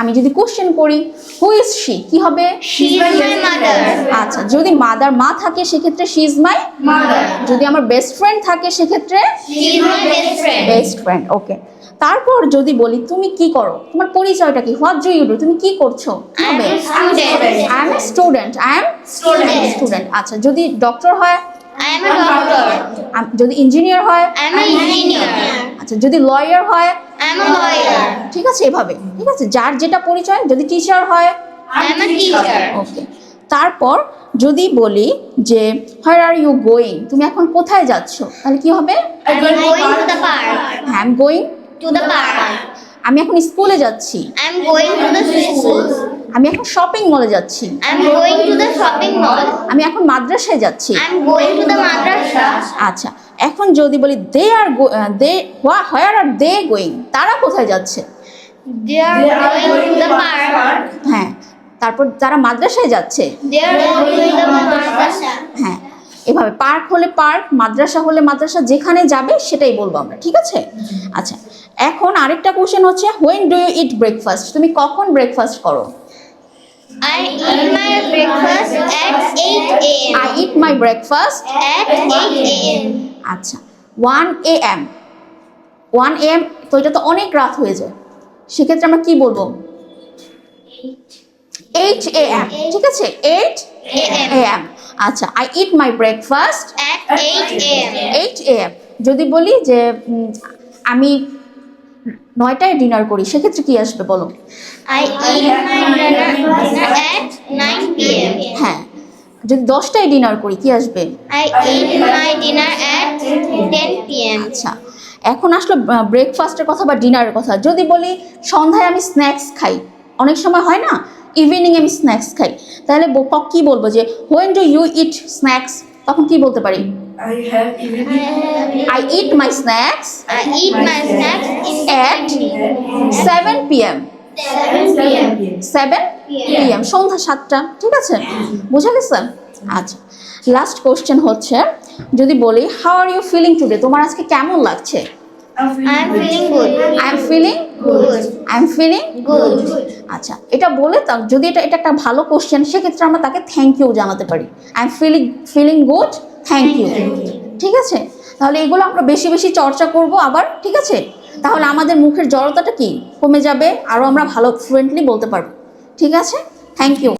আমি যদি কোশ্চেন করি হু ইজ শি, কি হবে? She is my mother. আচ্ছা, যদি মাদার মা থাকে সেক্ষেত্রে শি ইজ মাই Mother. যদি আমার বেস্ট ফ্রেন্ড থাকে সেক্ষেত্রে She is my best friend. Best friend. Okay, তারপর যদি বলি তুমি কি করো, তোমার পরিচয়টা কি? হোয়াট ডু ইউ ডু, তুমি কি করছো? কি I am হবে? a student. I am student, I am Student. Student. আচ্ছা, যদি ডক্টর হয়, I am a doctor. যদি ইঞ্জিনিয়ার হয়, I am an engineer. আচ্ছা যদি লয়ার হয়, I am a lawyer. ঠিক আছে, এভাবে। ঠিক আছে, যার যেটা পরিচয়। যদি টিচার হয়, I am a teacher. ওকে। তারপর যদি বলি যে হোয়ার আর ইউ গোয়িং, তুমি এখন কোথায় যাচ্ছ, তাহলে কি হবে? I am going to the park. I am going, To the park. আমি এখন স্কুলে যাচ্ছি। I am going to the school. আমি এখন শপিং মলে যাচ্ছি। I am going to the shopping mall. আমি এখন মাদ্রাসায় যাচ্ছি। I am going to the madrasa. আচ্ছা, এখন যদি বলি দে আর হোয়ার আর দে গোয়িং, তারা কোথায় যাচ্ছে? They are going to the park. হ্যাঁ, তারপর তারা মাদ্রাসায় যাচ্ছে। They are going to the madrasa. হ্যাঁ, এভাবে পার্ক হলে পার্ক, মাদ্রাসা হলে মাদ্রাসা, যেখানে যাবে সেটাই বলবো আমরা। ঠিক আছে। আচ্ছা, এখন আরেকটা কোশ্চেন হচ্ছে when do you eat breakfast, তুমি কখন ব্রেকফাস্ট করো? I eat my breakfast at 8 a.m. I eat my breakfast At 8 a.m. আচ্ছা 1 am 1 am, তো এটা তো অনেক রাত হয়ে যায়, সেক্ষেত্রে আমরা কি বলবো? 8 am, ঠিক আছে, 8 am। আচ্ছা, I eat my breakfast At 8 a.m. 8 am। যদি বলি যে আমি 9টায় ডিনার করি, সেক্ষেত্রে কি আসবে বলো? I eat my dinner at 9 p.m. হ্যাঁ, যদি 10টায় ডিনার করি কি আসবে? I eat my dinner at 10 p.m. আচ্ছা, এখন আসলো ব্রেকফাস্টের কথা বা ডিনারের কথা। যদি বলি সন্ধ্যায় আমি স্ন্যাক্স খাই, অনেক সময় হয় না ইভিনিং আমি স্ন্যাক্স খাই, তাহলে কি বলবো যে when do you eat snacks, তখন কি বলতে পারি? I have evening I eat my snacks I eat my snacks in the at evening. 7 p.m. 7 p.m. 7 p.m. সন্ধ্যা 7টা। ঠিক আছে, বোঝা গেছে? আচ্ছা, লাস্ট কোশ্চেন হচ্ছে যদি বলি how are you feeling today, তোমার আজকে কেমন লাগছে? I am feeling good. I am feeling Good. I am feeling Good. আচ্ছা, এটা বলে যদি এটা একটা ভালো কোশ্চেন, সেক্ষেত্রে আমরা তাকে থ্যাংক ইউ জানাতে পারি। I am feeling good, thank you. ঠিক আছে, তাহলে এগুলো আমরা বেশি বেশি চর্চা করব আবার। ঠিক আছে, তাহলে আমাদের মুখের জড়তাটা কি কমে যাবে, আরও আমরা ভালো ফ্লুয়েন্টলি বলতে পারবো। ঠিক আছে, থ্যাংক ইউ।